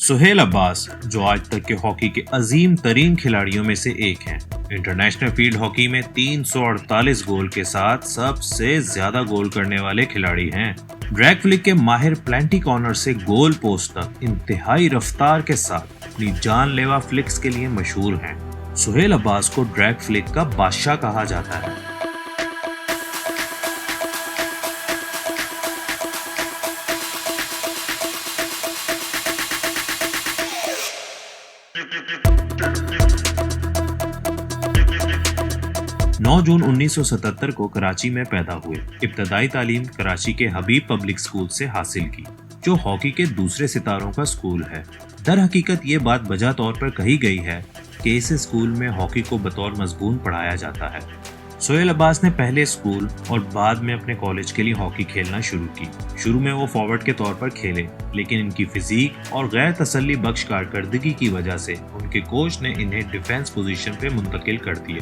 सुहेल अब्बास, जो आज तक के हॉकी के अजीम तरीन खिलाड़ियों में से एक हैं, इंटरनेशनल फील्ड हॉकी में 348 गोल के साथ सबसे ज्यादा गोल करने वाले खिलाड़ी हैं। ड्रैग फ्लिक के माहिर प्लेंटी कॉर्नर से गोल पोस्ट तक इंतहाई रफ्तार के साथ अपनी जानलेवा फ्लिक्स के लिए मशहूर हैं। सुहेल अब्बास को ड्रैग फ्लिक का बादशाह कहा जाता है। 9 जून 1977 को कराची में पैदा हुए। इब्तदाई तालीम कराची के हबीब पब्लिक स्कूल से हासिल की, जो हॉकी के दूसरे सितारों का स्कूल है। दर हकीकत ये बात बजा तौर पर कही गई है कि इस स्कूल में हॉकी को बतौर मजबून पढ़ाया जाता है। सुहेल अब्बास ने पहले स्कूल और बाद में अपने कॉलेज के लिए हॉकी खेलना शुरू की। शुरू में वो फॉरवर्ड के तौर पर खेले, लेकिन इनकी फिजिक और गैर तसल्ली बख्श कारकर्दगी की वजह से उनके कोच ने इन्हें डिफेंस पोजीशन पे मुंतकिल कर दिए।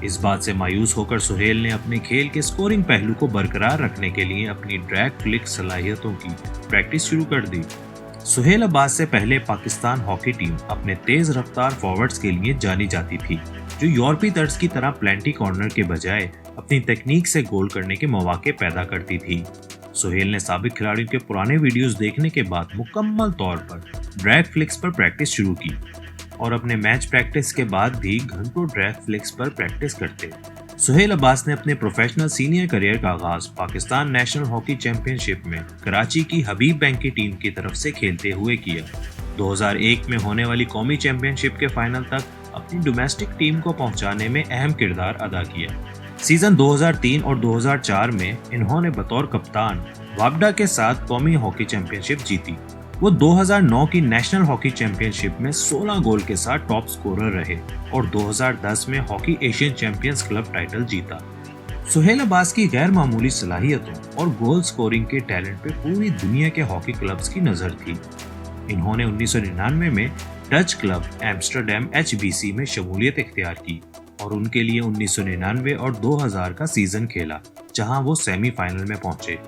इस बात से मायूस होकर सुहेल ने अपने खेल के स्कोरिंग पहलू को बरकरार रखने के लिए अपनी ड्रैग फ्लिक सलाहियतों की प्रैक्टिस शुरू कर दी। सुहेल अब्बास से पहले पाकिस्तान हॉकी टीम अपने तेज रफ्तार फॉरवर्ड्स के लिए जानी जाती थी, जो यूरोपीय तर्ज की तरह प्लेंटी कॉर्नर के बजाय अपनी तकनीक से गोल करने के मौके पैदा करती थी। सुहेल ने साबिक खिलाड़ियों के पुराने वीडियोस देखने के बाद मुकम्मल तौर पर ड्रैग फ्लिक्स पर प्रैक्टिस शुरू की और अपने मैच प्रैक्टिस के बाद भी घंटों ड्रैग फ्लिक्स पर प्रैक्टिस करते। सुहेल अब्बास ने अपने प्रोफेशनल सीनियर करियर का आगाज पाकिस्तान नेशनल हॉकी चैंपियनशिप में कराची की हबीब बैंक की टीम की तरफ से खेलते हुए किया। 2001 में होने वाली कौमी चैंपियनशिप के फाइनल तक अपनी डोमेस्टिक टीम को पहुंचाने में अहम किरदार अदा किया। सीजन 2003 और 2004 में इन्होंने बतौर कप्तान वापडा के साथ कौमी हॉकी चैंपियनशिप जीती। वो 2009 की नेशनल हॉकी चैंपियनशिप में 16 गोल के साथ टॉप स्कोरर रहे और 2010 में hockey Asian champions club title जीता। सुहेल अब्बास की गैर मामूली सलाहियतों और गोल स्कोरिंग के टैलेंट पे पूरी दुनिया के हॉकी क्लब्स की नजर थी। इन्होंने 1999 में डच क्लब एम्स्टरडैम HBC में शमूलियत इख्तियार की और उनके लिए 1999 और 2000 का सीजन खेला, जहां वो सेमीफाइनल में पहुंचे।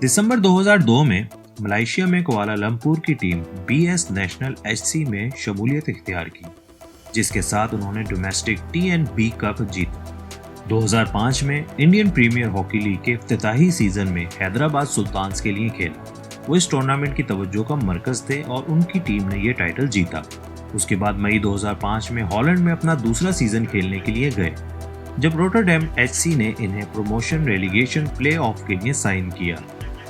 दिसंबर 2002 में मलेशिया में कुआलालंपुर की टीम BS नेशनल HC में शमूलियत इख्तियार की, जिसके साथ उन्होंने डोमेस्टिक TNB कप जीता। 2005 में इंडियन प्रीमियर हॉकी लीग के इफ्तिताही सीजन में हैदराबाद सुल्तान्स के लिए खेला। वो इस टूर्नामेंट की तवज्जो का मरकज थे और उनकी टीम ने ये टाइटल जीता। उसके बाद मई 2005 में हॉलैंड में अपना दूसरा सीजन खेलने के लिए गए, जब रोटरडैम HC ने इन्हें प्रोमोशन रेलीगेशन प्ले ऑफ के लिए साइन किया।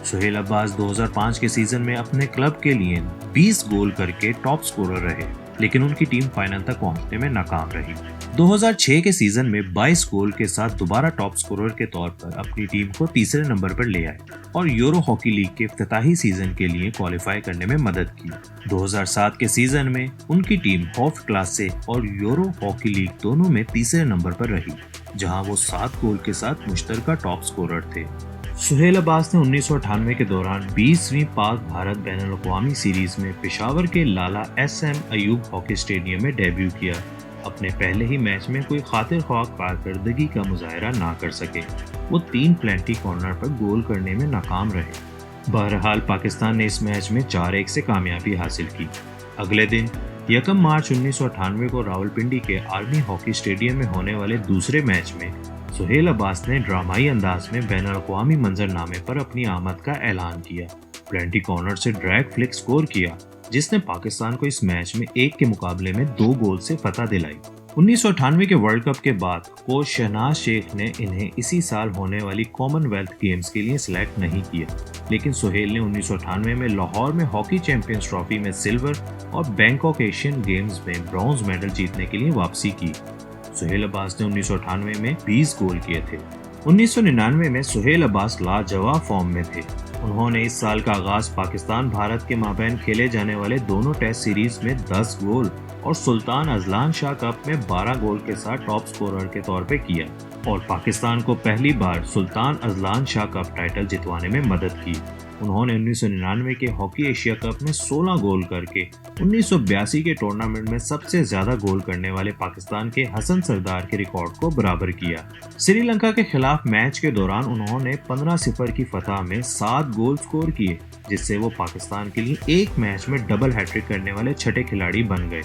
सुहेल अब्बास 2005 के सीजन में अपने क्लब के लिए 20 गोल करके टॉप स्कोरर रहे, लेकिन उनकी टीम फाइनल तक पहुंचने में नाकाम रही। 2006 के सीजन में 22 गोल के साथ दोबारा टॉप स्कोरर के तौर पर अपनी टीम को तीसरे नंबर पर ले आए और यूरो हॉकी लीग के इफ्तिताही सीजन के लिए क्वालिफाई करने में मदद की। 2007 के सीजन में उनकी टीम हॉफ क्लासे और यूरो हॉकी लीग दोनों में तीसरे नंबर पर रही, जहां वो 7 गोल के साथ मुश्तरका टॉप स्कोरर थे। सुहेल अब्बास ने 1998 के दौरान 20वीं पाक भारत बैनुल-अक़वामी सीरीज में पेशावर के लाला SM अयूब हॉकी स्टेडियम में डेब्यू किया। अपने पहले ही मैच में कोई खातिर ख्वाह कारकर्दगी का मुजाहरा ना कर सके। वो 3 प्लेंटी कॉर्नर पर गोल करने में नाकाम रहे। बहरहाल पाकिस्तान ने इस मैच में 4-1 से कामयाबी हासिल की। अगले दिन 1 मार्च 1998 को रावलपिंडी के आर्मी हॉकी स्टेडियम में होने वाले दूसरे मैच में सुहेल अब्बास ने ड्रामाई अंदाज में बैनुल-अक़वामी मंजरनामे पर अपनी आमद का ऐलान किया। प्लेंटी कॉर्नर से ड्रैग फ्लिक स्कोर किया, जिसने पाकिस्तान को इस मैच में 1 के मुकाबले में 2 गोल से फतह दिलाई। 1998 के वर्ल्ड कप के बाद कोच शहनाज शेख ने इन्हें इसी साल होने वाली कॉमनवेल्थ गेम्स के लिए सिलेक्ट नहीं किया, लेकिन सुहेल ने 1998 में लाहौर में हॉकी चैंपियंस ट्रॉफी में सिल्वर और बैंकॉक एशियन गेम्स में ब्रॉन्ज मेडल जीतने के लिए वापसी की। सुहेल अब्बास ने 1998 में 20 गोल किए थे। 1999 में सुहेल अब्बास लाजवाब फॉर्म में थे। उन्होंने इस साल का आगाज पाकिस्तान भारत के माबैन खेले जाने वाले दोनों टेस्ट सीरीज में 10 गोल और सुल्तान अजलान शाह कप में 12 गोल के साथ टॉप स्कोरर के तौर पे किया और पाकिस्तान को पहली बार Sultan Azlan Shah cup title जितवाने में मदद की। उन्होंने 1999 के हॉकी एशिया कप में 16 गोल करके 1982 के टूर्नामेंट में सबसे ज्यादा गोल करने वाले पाकिस्तान के हसन सरदार के रिकॉर्ड को बराबर किया। श्रीलंका के खिलाफ मैच के दौरान उन्होंने 15-0 की फतह में 7 गोल स्कोर किए, जिससे वो पाकिस्तान के लिए एक मैच में डबल हैट्रिक करने वाले छठे खिलाड़ी बन गए।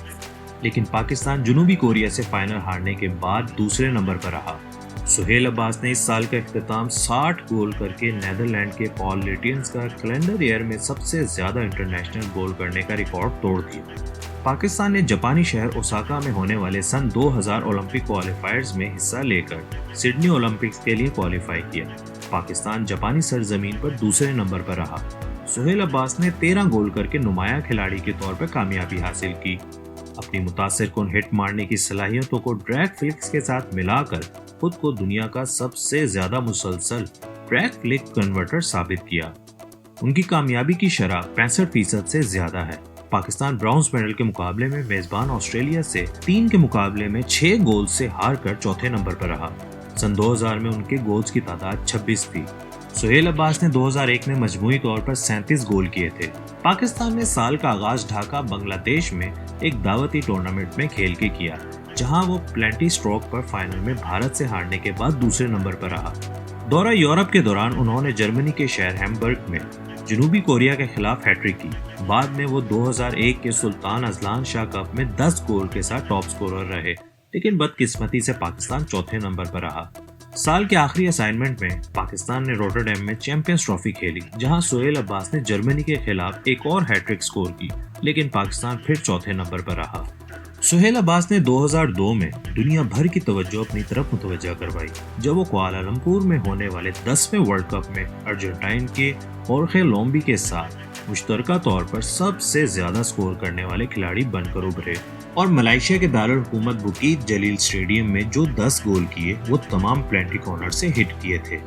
लेकिन पाकिस्तान जनूबी कोरिया से फाइनल हारने के बाद दूसरे नंबर पर रहा। सुहेल अब्बास ने इस साल का इख्तिताम 60 गोल करके नेदरलैंड के पॉल लेटियंस का कैलेंडर ईयर में सबसे ज्यादा इंटरनेशनल गोल करने का रिकॉर्ड तोड़ दिया। पाकिस्तान ने जापानी शहर ओसाका में होने वाले सन 2000 ओलंपिक क्वालिफायर्स में हिस्सा लेकर सिडनी ओलंपिक्स के लिए क्वालिफाई किया। पाकिस्तान जापानी सरजमीन पर दूसरे नंबर पर रहा। सुहेल अब्बास ने 13 गोल करके नुमाया खिलाड़ी के तौर पर कामयाबी हासिल की। अपनी मुतासिरकुन हिट मारने की सलाहियतों को ड्रैग फ्लिक्स के साथ मिलाकर खुद को दुनिया का सबसे ज्यादा मुसलसल ड्रैग फ्लिक कन्वर्टर साबित किया। उनकी कामयाबी की शरह 65% से ज्यादा है। पाकिस्तान ब्रॉन्ज मेडल के मुकाबले में मेजबान ऑस्ट्रेलिया से 3 के मुकाबले में 6 गोल से हारकर चौथे नंबर पर रहा। सन 2000 में उनके गोल्स की तादाद 26 थी। सुहेल अब्बास ने 2001 में मजमूई तौर पर 37 गोल किए थे। पाकिस्तान ने साल का आगाज ढाका बांग्लादेश में एक दावती टूर्नामेंट में खेल के किया, जहां वो प्लेंटी स्ट्रोक पर फाइनल में भारत से हारने के बाद दूसरे नंबर पर रहा। दौरा यूरोप के दौरान उन्होंने जर्मनी के शहर हैम्बर्ग में जनूबी कोरिया के खिलाफ हैट्रिक की। बाद में वो 2001 के सुल्तान अजलान शाह कप में 10 गोल के साथ टॉप स्कोरर रहे, लेकिन बदकिस्मती से पाकिस्तान चौथे नंबर पर रहा। साल के आखिरी असाइनमेंट में पाकिस्तान ने रोटरडैम में चैंपियंस ट्रॉफी खेली, जहां सुहेल अब्बास ने जर्मनी के खिलाफ एक और हैट्रिक स्कोर की, लेकिन पाकिस्तान फिर चौथे नंबर पर रहा। सुहेल अब्बास ने 2002 में दुनिया भर की तवज्जो अपनी तरफ मुतवज्जा करवाई, जब वो कुआलालंपुर में होने वाले 10वें वर्ल्ड कप में अर्जेंटाइन के होर्खे लोम्बी के साथ मुश्तरका तौर पर सबसे ज्यादा स्कोर करने वाले खिलाड़ी बनकर उभरे और मलाइशिया के दारुल हुकूमत बुकीत जलील स्टेडियम में जो 10 गोल किए वो तमाम प्लेंटी कॉर्नर से हिट किए थे।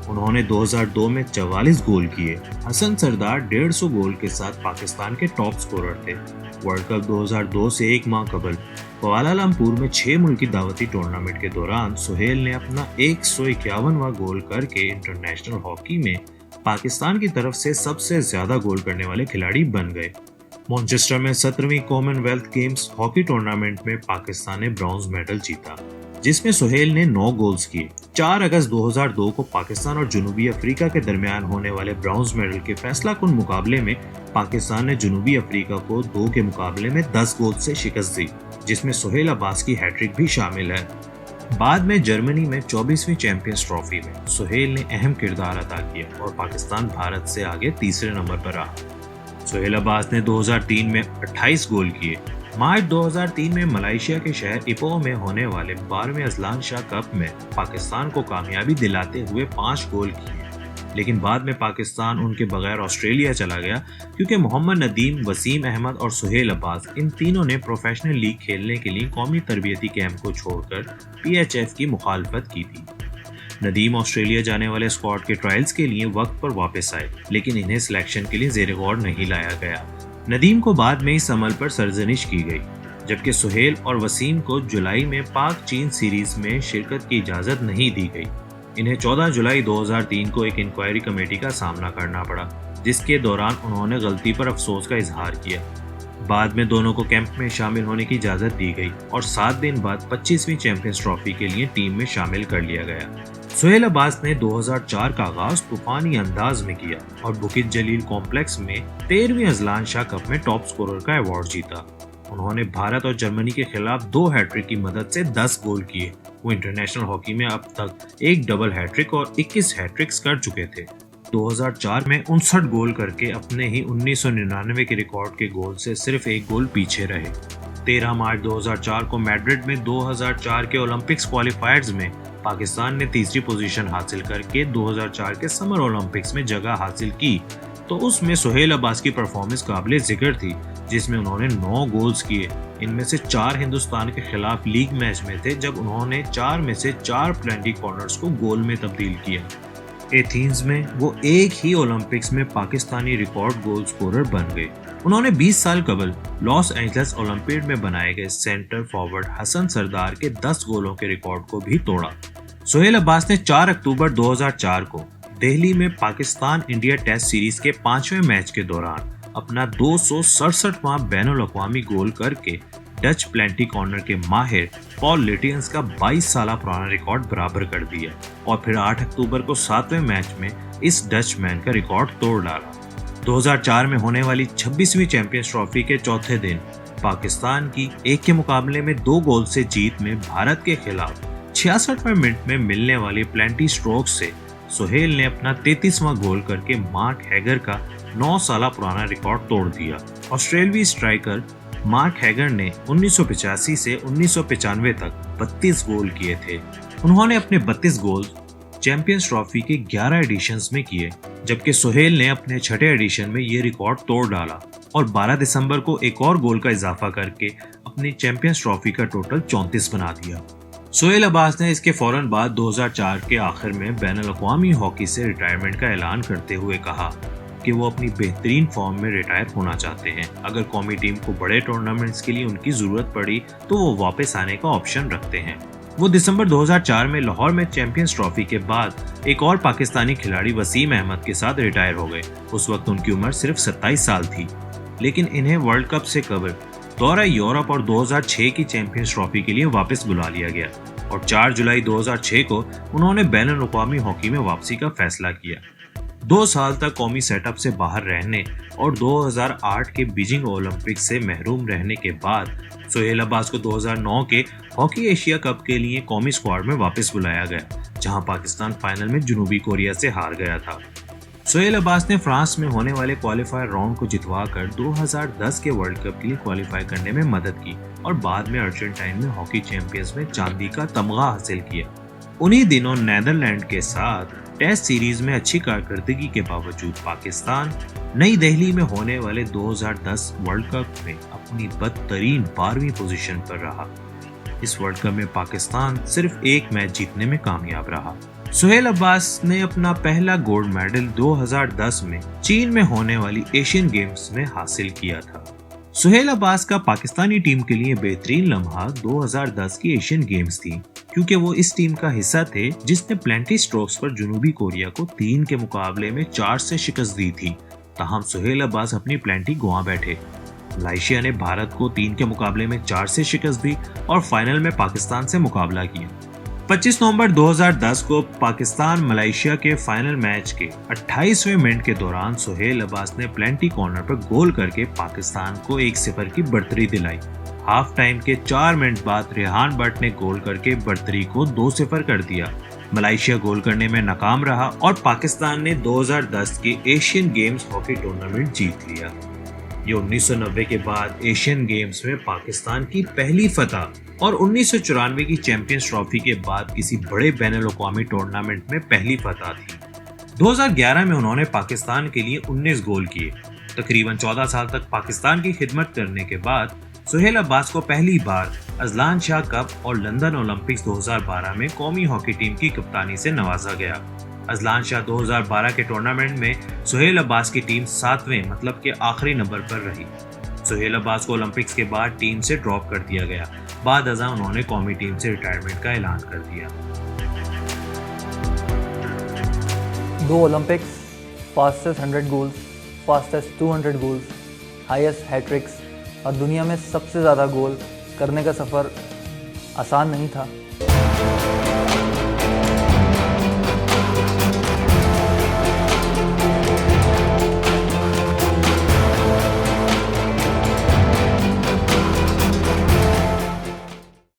उन्होंने 2002 में 44 गोल किए। हसन सरदार 150 गोल के साथ पाकिस्तान के टॉप स्कोरर थे। वर्ल्ड कप 2002 से एक माह कबल कुआलालंपुर में 6 मुल्की दावती टूर्नामेंट के दौरान सुहेल ने अपना 151वां गोल करके इंटरनेशनल हॉकी में पाकिस्तान की तरफ से सबसे ज्यादा गोल करने वाले खिलाड़ी बन गए। मैनचेस्टर में 17वीं कॉमनवेल्थ गेम्स हॉकी टूर्नामेंट में पाकिस्तान ने ब्रॉन्ज मेडल जीता, जिसमें सुहेल ने 9 गोल्स किए। 4 अगस्त 2002 को पाकिस्तान और जनूबी अफ्रीका के दरमियान होने वाले ब्रॉन्ज मेडल के फैसलाकुन मुकाबले में पाकिस्तान ने जनूबी अफ्रीका को 2 के मुकाबले में 10 गोल से शिकस्त दी, जिसमें सुहेल अब्बास की हैट्रिक भी शामिल है। बाद में जर्मनी में 24वीं चैंपियंस ट्रॉफी में सुहेल ने अहम किरदार अदा किया और पाकिस्तान भारत से आगे तीसरे नंबर पर रहा। सुहेल अब्बास ने 2003 में 28 गोल किए। मार्च 2003 में मलाइशिया के शहर इपो में होने वाले 12वें अजलान शाह कप में पाकिस्तान को कामयाबी दिलाते हुए 5 गोल किए, लेकिन बाद में पाकिस्तान उनके बगैर ऑस्ट्रेलिया चला गया, क्योंकि मोहम्मद नदीम, वसीम अहमद और सुहेल अब्बास इन तीनों ने प्रोफेशनल लीग खेलने के लिए कौमी तरबियती कैंप को छोड़कर PHF की मुखालफत की थी। नदीम ऑस्ट्रेलिया जाने वाले स्क्वाड के ट्रायल्स के लिए वक्त पर वापस आए, लेकिन इन्हें सिलेक्शन के लिए ज़ेर गौर नहीं लाया गया। नदीम को बाद में इस अमल पर सरजनिश की गई, जबकि सुहेल और वसीम को जुलाई में पाक चीन सीरीज में शिरकत की इजाज़त नहीं दी गई। इन्हें 14 जुलाई 2003 को एक इंक्वायरी कमेटी का सामना करना पड़ा, जिसके दौरान उन्होंने गलती पर अफसोस का इजहार किया। बाद में दोनों को कैंप में शामिल होने की इजाज़त दी गई और 7 दिन बाद 25वीं चैंपियंस ट्रॉफी के लिए टीम में शामिल कर लिया गया। सुहेल अब्बास ने 2004 का आगाज तूफानी अंदाज में किया और बुकित जलील कॉम्प्लेक्स में 13वीं अजलान शाह कप में टॉप स्कोरर का अवार्ड जीता। उन्होंने भारत और जर्मनी के खिलाफ 2 हैट्रिक की मदद से 10 गोल किए। वो इंटरनेशनल हॉकी में अब तक एक डबल हैट्रिक और 21 हैट्रिक्स कर चुके थे। 2004 में 59 गोल करके अपने ही 1999 के रिकॉर्ड के गोल से सिर्फ 1 गोल पीछे रहे। 13 मार्च 2004 को मैड्रिड में 2004 के ओलंपिक्स क्वालिफायर्स में पाकिस्तान ने तीसरी पोजीशन हासिल करके 2004 के समर ओलंपिक्स में जगह हासिल की, तो उसमें सुहेल अब्बास की परफॉर्मेंस काबिले जिक्र थी, जिसमें उन्होंने 9 गोल्स किए। इनमें से 4 हिंदुस्तान के खिलाफ लीग मैच में थे, जब उन्होंने 4 में से 4 प्लेंटी कॉर्नर्स को गोल में तब्दील किया। एथेंस में वो एक ही ओलंपिक्स में पाकिस्तानी रिकॉर्ड गोल स्कोरर बन गए। उन्होंने 20 साल कबल लॉस एंजल्स ओलंपियाड में बनाए गए सेंटर फॉरवर्ड हसन सरदार के 10 गोलों के रिकॉर्ड को भी तोड़ा। सुहेल अब्बास ने 4 अक्टूबर 2004 को दिल्ली में पाकिस्तान इंडिया टेस्ट सीरीज के 5वें मैच के दौरान अपना 267वां बैनुल-अक़वामी गोल करके डच प्लेंटी कॉर्नर के माहिर पॉल लेटियंस का 22 साल पुराना रिकॉर्ड बराबर कर दिया और फिर 8 अक्टूबर को 7वें मैच में इस डच मैन का रिकॉर्ड तोड़ डाला। 2004 में होने वाली 26वीं चैंपियंस ट्रॉफी के चौथे दिन पाकिस्तान की 1 के मुकाबले में 2 गोल से जीत में भारत के खिलाफ 66वें मिनट में मिलने वाली प्लेंटी स्ट्रोक से सोहेल ने अपना 33वां गोल करके मार्क हैगर का 9 साल पुराना रिकॉर्ड तोड़ दिया। ऑस्ट्रेलियाई स्ट्राइकर मार्क हैगर ने 1985 से 1995 तक 32 गोल किए थे। उन्होंने अपने 32 गोल चैंपियंस ट्रॉफी के 11 एडिशंस में किए, जबकि सोहेल ने अपने छठे एडिशन में ये रिकॉर्ड तोड़ डाला और 12 दिसंबर को एक और गोल का इजाफा करके अपनी चैंपियंस ट्रॉफी का टोटल 34 बना दिया। सोहेल अब्बास ने इसके फौरन बाद 2004 के आखिर में बैनुल-अक़वामी हॉकी से रिटायरमेंट का ऐलान करते हुए कहा कि वो अपनी बेहतरीन फॉर्म में रिटायर होना चाहते हैं। अगर कौमी टीम को बड़े टूर्नामेंट्स के लिए उनकी जरूरत पड़ी तो वो वापस आने का ऑप्शन रखते हैं। वो दिसंबर 2004 में लाहौर में चैंपियंस ट्रॉफी के बाद एक और पाकिस्तानी खिलाड़ी वसीम अहमद के साथ रिटायर हो गए। उस वक्त उनकी उम्र सिर्फ 27 साल थी, लेकिन इन्हें वर्ल्ड कप से कवर दौरा यूरोप और 2006 की चैंपियंस ट्रॉफी के लिए वापस बुला लिया गया और 4 जुलाई 2006 को उन्होंने बैनुल-अक़वामी हॉकी में वापसी का फैसला किया। 2 साल तक कौमी सेटअप से बाहर रहने और 2008 के बीजिंग ओलंपिक से महरूम रहने के बाद सोहेल अब्बास को 2009 के हॉकी एशिया कप के लिए कौमी स्क्वाड में वापस बुलाया गया, जहां पाकिस्तान फाइनल में जनूबी कोरिया से हार गया था। सोहेल अब्बास ने फ्रांस में होने वाले क्वालिफायर राउंड को जितवाकर 2010 के वर्ल्ड कप के लिए क्वालिफाई करने में मदद की और बाद में अर्जेंटाइन में हॉकी चैंपियंस में चांदी का तमगा हासिल किया। उन्हीं दिनों नीदरलैंड के साथ टेस्ट सीरीज में अच्छी कारकर्दगी के बावजूद पाकिस्तान नई दिल्ली में होने वाले 2010 वर्ल्ड कप में अपनी बदतरीन 12वीं पोजीशन पर रहा। इस वर्ल्ड कप में पाकिस्तान सिर्फ एक मैच जीतने में कामयाब रहा। सोहेल अब्बास ने अपना पहला गोल्ड मेडल 2010 में चीन में होने वाली एशियन गेम्स में हासिल किया था। सोहेल अब्बास का पाकिस्तानी टीम के लिए बेहतरीन लम्हा 2010 की एशियन गेम्स थी, क्योंकि वो इस टीम का हिस्सा थे जिसने प्लेंटी स्ट्रोक्स पर जनूबी कोरिया को 3 के मुकाबले में 4 से शिकस्त दी थी। ताहम सोहेल अब्बास अपनी प्लेंटी गुआ बैठे। मलेशिया ने भारत को 3 के मुकाबले में 4 से शिकस्त दी और फाइनल में पाकिस्तान से मुकाबला किया। 25 नवंबर 2010 को पाकिस्तान मलेशिया के फाइनल मैच के 28वें मिनट के दौरान सोहेल अब्बास ने प्लेंटी कॉर्नर पर गोल करके पाकिस्तान को 1-0 की बढ़तरी दिलाई। हाफ टाइम के 4 मिनट बाद रेहान बट ने गोल करके बढ़तरी को 2-0 कर दिया। मलेशिया गोल करने में नाकाम रहा और पाकिस्तान ने 2010 के एशियन गेम्स हॉकी टूर्नामेंट जीत लिया। ये 1990 के बाद एशियन गेम्स में पाकिस्तान की पहली फतह और 1994 की चैंपियंस ट्रॉफी के बाद किसी बड़े बैनुल-अक़वामी टूर्नामेंट में पहली फतह थी। 2011 में उन्होंने पाकिस्तान के लिए 19 गोल किए। तकरीबन 14 साल तक पाकिस्तान की खिदमत करने के बाद सोहेल अब्बास को पहली बार अजलान शाह कप और लंदन ओलंपिक्स 2012 में कौमी हॉकी टीम की कप्तानी से नवाजा गया। अजलान शाह 2012 के टूर्नामेंट में सोहेल अब्बास की टीम 7वें मतलब के आखिरी नंबर पर रही। सोहेल अब्बास को ओलंपिक्स के बाद टीम से ड्रॉप कर दिया गया। बाद अज़ा उन्होंने कौमी टीम से रिटायरमेंट का ऐलान कर दिया। 2 Olympics, fastest 100 goals, fastest 200 goals, highest hat-tricks और दुनिया में सबसे ज़्यादा गोल करने का सफ़र आसान नहीं था।